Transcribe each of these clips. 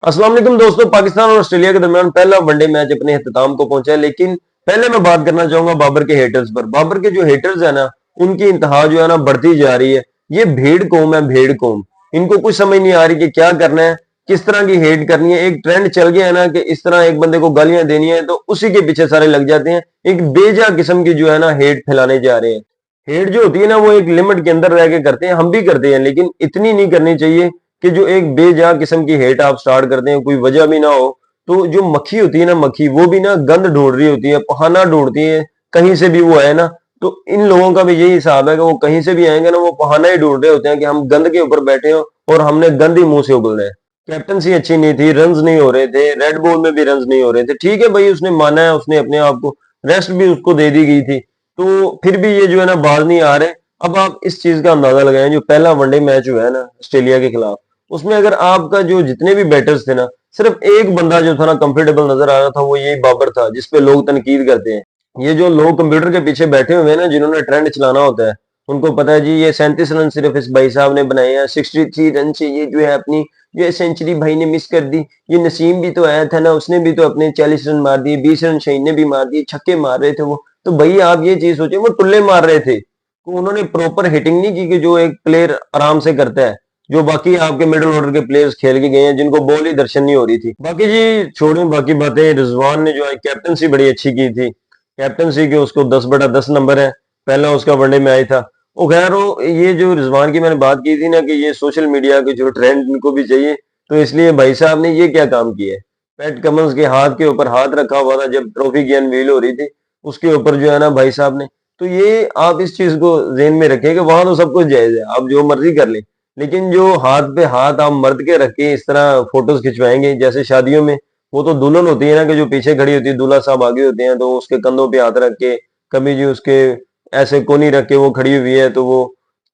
अस्सलाम वालेकुम दोस्तों। पाकिस्तान और ऑस्ट्रेलिया के दरमियान पहला वनडे मैच अपने इख्तिताम को पहुंचा है, लेकिन पहले मैं बात करना चाहूंगा बाबर के हेटर्स पर। बाबर के जो हेटर्स है ना, उनकी इंतहा जो है ना बढ़ती जा रही है। ये भेड़ कौम है, भेड़ कौम। इनको कुछ समझ नहीं आ रही कि क्या करना है, किस तरह की हेट करनी है। एक ट्रेंड चल गया है ना कि इस तरह एक बंदे को गालियां देनी है तो उसी के पीछे सारे लग जाते हैं। एक बेजा किस्म की जो है ना हेट फैलाने जा रहे हैं। हेट जो होती है ना वो एक लिमिट के अंदर रह के करते हैं, हम भी करते हैं, लेकिन इतनी नहीं करनी चाहिए कि जो एक बेजा किस्म की हेट आप स्टार्ट करते हैं, कोई वजह भी ना हो। तो जो मक्खी होती है ना, मक्खी वो भी ना गंद ढूंढ रही होती है, पहाना ढूंढती है। कहीं से भी वो आए ना, तो इन लोगों का भी यही हिसाब है कि वो कहीं से भी आएंगे ना, वो पहाना ही ढूंढ रहे होते हैं कि हम गंद के ऊपर बैठे हो और हमने गंद ही मुंह से उगलना है। कैप्टनसी अच्छी नहीं थी, रन्स नहीं हो रहे थे, रेड बॉल में भी रन्स नहीं हो रहे थे। ठीक है भाई, उसने माना है, उसने अपने आप को रेस्ट भी उसको दे दी गई थी, तो फिर भी ये जो है ना बाज नहीं आ रहे। अब आप इस चीज का अंदाजा लगाएं, जो पहला वनडे मैच हुआ है ना ऑस्ट्रेलिया के खिलाफ, उसमें अगर आपका जो जितने भी बैटर्स थे ना, सिर्फ एक बंदा जो था ना कंफर्टेबल नजर आ रहा था, वो यही बाबर था, जिसपे लोग तनकीद करते हैं। ये जो लोग कंप्यूटर के पीछे बैठे हुए हैं ना, जिन्होंने ट्रेंड चलाना होता है, उनको पता है जी ये 37 रन सिर्फ इस भाई साहब ने बनाए हैं, 63 रन से ये जो है अपनी जो है सेंचुरी भाई ने मिस कर दी। ये नसीम भी तो आया था ना, उसने भी तो अपने 40 रन मार दिए, 20 रन शहीन ने भी मार दिए, छक्के मार रहे थे वो। तो भाई आप ये चीज सोचे, वो टुल्ले मार रहे थे, तो उन्होंने प्रॉपर हिटिंग नहीं की कि जो एक प्लेयर आराम से करता है, जो बाकी आपके मिडिल ऑर्डर के प्लेयर्स खेल के गए हैं, जिनको बॉल ही दर्शन नहीं हो रही थी। बाकी जी छोड़ें बाकी बातें, रिजवान ने जो है कैप्टनसी बड़ी अच्छी की थी। कैप्टनसी के उसको 10/10 नंबर है, पहला उसका वनडे में आई था। वो खैर वो ये जो रिजवान की मैंने बात की थी ना कि ये सोशल मीडिया के जो ट्रेंड इनको भी चाहिए, तो इसलिए भाई साहब ने ये क्या काम किया है, पैट कमिंस के हाथ के ऊपर हाथ रखा हुआ था जब ट्रॉफी की अनवील हो रही थी, उसके ऊपर जो है ना भाई साहब ने। तो ये आप इस चीज को ज़हन में रखें कि वहां तो सब कुछ जायज है, आप जो मर्जी कर लें, लेकिन जो हाथ पे हाथ आप मर्द के रख के इस तरह फोटोज खिंचवाएंगे जैसे शादियों में, वो तो दुल्हन होती है ना कि जो पीछे खड़ी होती है, दूल्हा साहब आगे होते हैं, तो उसके कंधों पे हाथ रख के, कभी जी उसके ऐसे कोनी रख के वो खड़ी हुई है, तो वो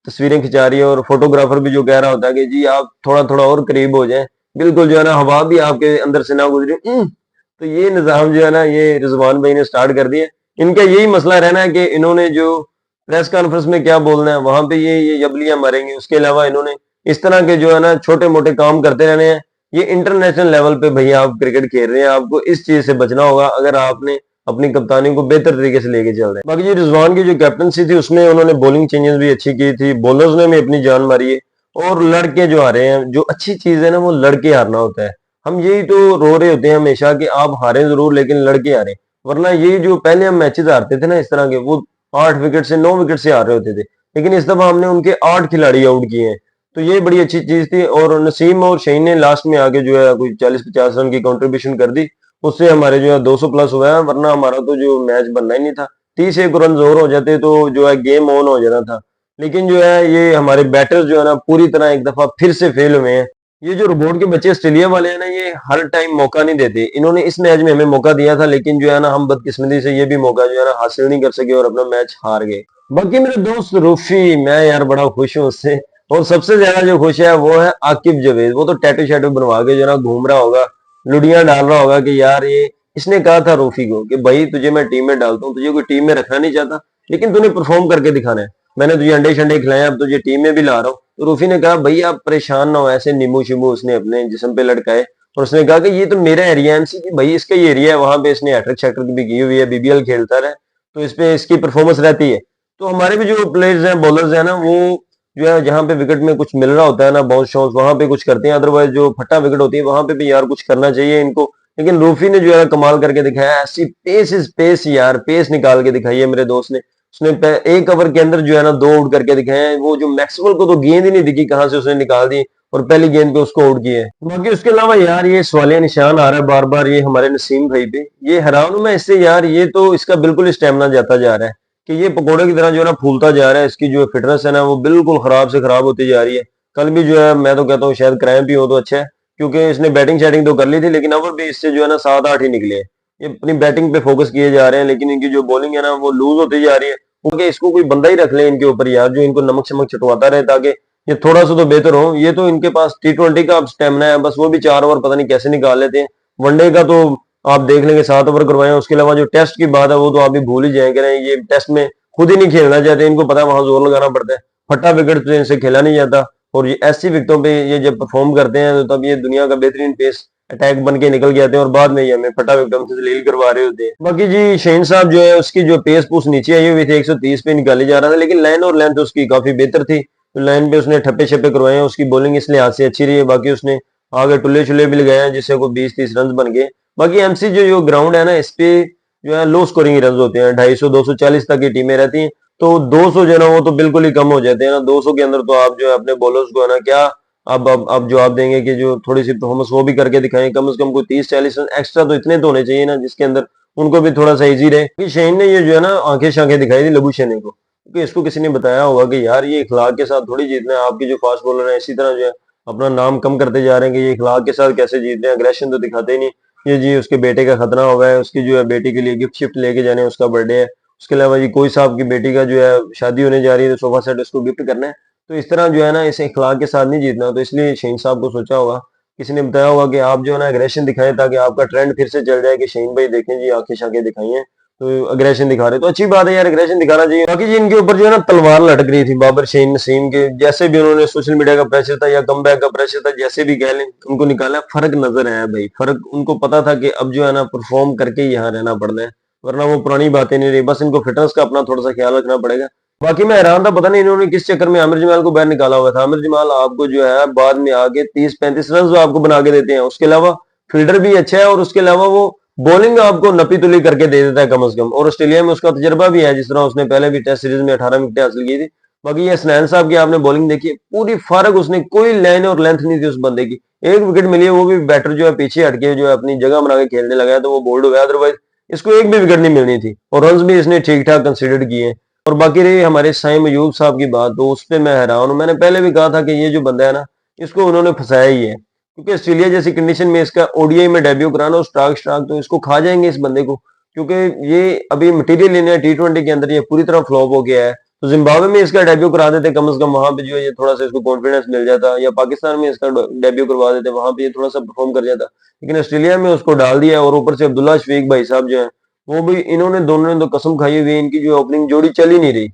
तस्वीरें खिंचा रही है, और फोटोग्राफर भी जो कह रहा होता है कि जी आप थोड़ा थोड़ा और करीब हो जाए, बिल्कुल जो है ना हवा भी आपके अंदर से ना गुजरे। तो ये निजाम जो है ना ये रिजवान भाई ने स्टार्ट कर दिया। इनका यही मसला रहना है कि इन्होंने जो प्रेस कॉन्फ्रेंस में क्या बोलना है, वहां पे ये जबलियां मारेंगे। उसके अलावा इन्होंने इस तरह के जो है ना छोटे मोटे काम करते रहने हैं। ये इंटरनेशनल लेवल पे भैया आप क्रिकेट खेल रहे हैं, आपको इस चीज से बचना होगा अगर आपने अपनी कप्तानी को बेहतर तरीके से लेके चल रहे हैं। बाकी जी रिजवान की जो कैप्टनसी थी, उसमें उन्होंने बॉलिंग चेंजेस भी अच्छी की थी, बॉलर्स ने भी अपनी जान मारी है, और लड़के जो आ रहे हैं, जो अच्छी चीज है ना वो लड़के हारना होता है। हम यही तो रो रहे होते हैं हमेशा कि आप हारे जरूर लेकिन लड़के हारे, वरना यही जो पहले हम मैचेस हारते थे ना इस तरह के, वो 8 विकेट से 9 विकेट से हार रहे होते थे, लेकिन इस दफा हमने उनके 8 खिलाड़ी आउट किए हैं। तो ये बड़ी अच्छी चीज थी, और नसीम और शहीन ने लास्ट में आके जो है कोई 40-50 रन की कंट्रीब्यूशन कर दी, उससे हमारे जो है 200 प्लस हुआ है, वरना हमारा तो जो मैच बनना ही नहीं था। 30 एक रन और हो जाते तो जो है गेम ऑन हो जाना था। लेकिन जो है ये हमारे बैटर्स जो है ना पूरी तरह एक दफा फिर से फेल हुए हैं। ये जो रोबोट के बच्चे ऑस्ट्रेलिया वाले हैं ना, ये हर टाइम मौका नहीं देते। इन्होंने इस मैच में हमें मौका दिया था, लेकिन जो है ना हम बदकिस्मती से ये भी मौका जो है ना हासिल नहीं कर सके और अपना मैच हार गए। बाकी मेरे दोस्त रूफी, मैं यार बड़ा खुश हूँ उससे। और सबसे ज्यादा जो खुश है वो है आकिब जावेद। वो तो टैटू शैटू बनवा के जो है ना घूम रहा होगा, लुडियां डाल रहा होगा कि यार ये, इसने कहा था रूफी को कि भाई तुझे मैं टीम में डालता हूँ, तुझे कोई टीम में रखना नहीं चाहता, लेकिन तूने परफॉर्म करके दिखाना है। मैंने तुझे अंडे शंडे खिलाए, अब तुझे टीम में भी ला रहा हूँ। तो रूफी ने कहा भाई आप परेशान ना हो, ऐसे नींबू शिबू उसने अपने जिस्म पे लटकाए, और उसने कहा कि ये तो मेरा एरिया है एमसी की, भाई इसका ये एरिया है, वहां पे इसने हैट्रिक शैट्रिक भी की हुई है, बीबीएल खेलता रहा, तो इस पे इसकी परफॉर्मेंस रहती है। तो हमारे भी जो प्लेयर्स हैं, बॉलर्स हैं ना, वो जो है जहां पे विकेट में कुछ मिल रहा होता है ना, बाउंस शाउंस, वहां पे कुछ करते हैं, अदरवाइज जो फट्टा विकेट होती है वहां पे भी यार कुछ करना चाहिए इनको। लेकिन रूफी ने जो है कमाल करके दिखाया, ऐसी पेस इज पेस, यार पेस निकाल के दिखाई है मेरे दोस्त ने। उसने एक ओवर के अंदर जो है ना 2 आउट करके दिखाए हैं। वो जो मैक्सवेल को तो गेंद ही नहीं दिखी कहां से उसने निकाल दी, और पहली गेंद पे उसको आउट किया है। बाकी उसके अलावा यार ये सवालिया निशान आ रहा है बार बार ये हमारे नसीम भाई पे, ये हैरान हूं मैं इससे यार, ये तो इसका बिल्कुल स्टेमिना जाता जा रहा है कि ये पकौड़े की तरह जो है ना फूलता जा रहा है। इसकी जो फिटनेस है ना वो बिल्कुल खराब से खराब होती जा रही है। कल भी जो है मैं तो कहता हूँ शायद क्रैम्प भी हो तो अच्छा है, क्योंकि इसने बैटिंग शैटिंग तो कर ली थी, लेकिन ओवर भी इससे जो है ना 7-8 ही निकले हैं। ये अपनी बैटिंग पे फोकस किए जा रहे हैं, लेकिन इनकी जो बॉलिंग है ना वो लूज होती जा रही है। क्योंकि इसको कोई बंदा ही रख ले इनके ऊपर यार, जो इनको नमक शमक चटवाता रहे, ताकि ये थोड़ा सा तो बेहतर हो। ये तो इनके पास T20 का स्टेमिना है, बस वो भी 4 ओवर पता नहीं कैसे निकाल लेते हैं। वनडे का तो आप देख लेंगे 7 ओवर करवाए हैं। उसके अलावा जो टेस्ट की बात है वो तो आप भी भूल ही जाएंगे ना, ये टेस्ट में खुद ही नहीं खेलना चाहते, इनको पता है वहां जोर लगाना पड़ता है, फटा विकेट तो इनसे खेला नहीं जाता। और ये ऐसी विकेटों पे ये जब परफॉर्म करते हैं तो तब ये दुनिया का बेहतरीन पेस अटैक बन के निकल के आते हैं और बाद में ये हमें फटा विकेट से लील करवा रहे होते हैं। बाकी जी शेन साहब जो है उसकी जो पेस पूस नीचे आई हुई थी 130 पे निकाली जा रहा था, लेकिन लाइन और लेंथ उसकी काफी बेहतर थी। तो लाइन पे उसने ठप्पे छप्पे करवाए हैं, उसकी बॉलिंग इस लिहाज से अच्छी रही है। बाकी उसने आगे टुल्ले छुल्ले भी लगाए हैं जिससे को 20-30 रन बन गए। बाकी एमसी जो ग्राउंड है ना, इस पे जो है लो स्कोरिंग रन होते हैं, 250-240 तक की टीमें रहती हैं। तो 200 जो है ना वो तो बिल्कुल ही कम हो जाते हैं ना। 200 के अंदर तो आप जो है अपने बॉलर्स को है ना क्या अब जवाब देंगे कि जो थोड़ी सी परफॉर्मेंस वो भी करके दिखाएं, कम से कम कोई 30-40 रन एक्स्ट्रा तो इतने तो होने चाहिए ना जिसके अंदर उनको भी थोड़ा सा इजी रहे। क्योंकि शेन ने ये जो है ना आंखें शाखें दिखाई थी लबू शेने को, क्योंकि इसको किसी ने बताया होगा कि यार ये इखलाक के साथ थोड़ी जीतना है। आपके जो फास्ट बॉलर है इसी तरह जो है अपना नाम कम करते जा रहे हैं कि ये इखलाक के साथ कैसे जीत रहे हैं, अग्रेशन तो दिखाते ही नहीं। ये जी उसके बेटे का खतना हुआ है, उसकी जो है बेटी के लिए गिफ्ट शिफ्ट लेके जाने, उसका बर्थडे है। उसके अलावा जी कोई साहब की बेटी का जो है शादी होने जा रही है तो सोफा सेट उसको गिफ्ट करना है। तो इस तरह जो है ना इस इखलाक के साथ नहीं जीतना। तो इसलिए शहीन साहब को सोचा होगा, किसी ने बताया होगा कि आप जो है ना अग्रेशन दिखाएं ताकि आपका ट्रेंड फिर से चल जाए कि शहीन भाई देखें जी आंखें शाखें दिखाई हैं तो अग्रेशन दिखा रहे। तो अच्छी बात है यार, अग्रेशन दिखाना चाहिए। बाकी जी इनके ऊपर जो है ना तलवार लटक रही थी बाबर शहीन नसीम के, जैसे भी उन्होंने सोशल मीडिया का प्रेशर था या कमबैक का प्रेशर था, जैसे भी कह लें उनको निकाला, फर्क नजर आया भाई। फर्क उनको पता था कि अब जो है ना परफॉर्म करके ही यहाँ रहना पड़ना है, वरना वो पुरानी बातें नहीं रही। बस इनको फिटनेस का अपना थोड़ा सा ख्याल रखना पड़ेगा। बाकी मैं हैरान था, पता नहीं इन्होंने किस चक्कर में आमिर जमाल को बाहर निकाला हुआ था। आमिर जमाल आपको जो है बाद में आगे 30-35 रन आपको बना के देते हैं, उसके अलावा फील्डर भी अच्छा है और उसके अलावा वो बॉलिंग आपको नपी तुली करके दे देता है कम से कम। और ऑस्ट्रेलिया में उसका तजर्बा भी है, जिस तरह उसने पहले भी टेस्ट सीरीज में 18 विकेट हासिल की थी। बाकी ये हसनैन साहब की आपने बॉलिंग देखी, पूरी फारग, उसने कोई लाइन और लेंथ नहीं थी उस बंदे की। एक विकेट मिली है वो भी बैटर जो है पीछे हटके जो है अपनी जगह बना के खेलने लगा है तो वो बोल्ड हो गया, अदरवाइज इसको एक भी विकेट नहीं मिलनी थी। और रन भी इसने ठीक ठाक कंसिडर किए। और बाकी रही हमारे साइम अयूब साहब की बात, तो उस पर मैं हैरान हूं। मैंने पहले भी कहा था कि ये जो बंदा है ना इसको उन्होंने फंसाया ही है, क्योंकि ऑस्ट्रेलिया जैसी कंडीशन में इसका ओडीआई में डेब्यू कराना और स्टार्क स्टार्क तो इसको खा जाएंगे इस बंदे को, क्योंकि ये अभी मटेरियल लेने है T20 के अंदर, ये पूरी तरह फ्लॉप हो गया है। तो जिम्बाब्वे में इसका डेब्यू करा देते कम से कम, वहां पे जो है ये थोड़ा सा इसको कॉन्फिडेंस मिल जाता, या पाकिस्तान में इसका डेब्यू करवा देते, वहां पे ये थोड़ा सा परफॉर्म कर जाता। लेकिन ऑस्ट्रेलिया में उसको डाल दिया, और ऊपर से अब्दुल्ला शफीक भाई साहब जो है वो भी, इन्होंने दोनों ने तो कसम खाई हुई है, इनकी जो ओपनिंग जोड़ी चल ही नहीं रही।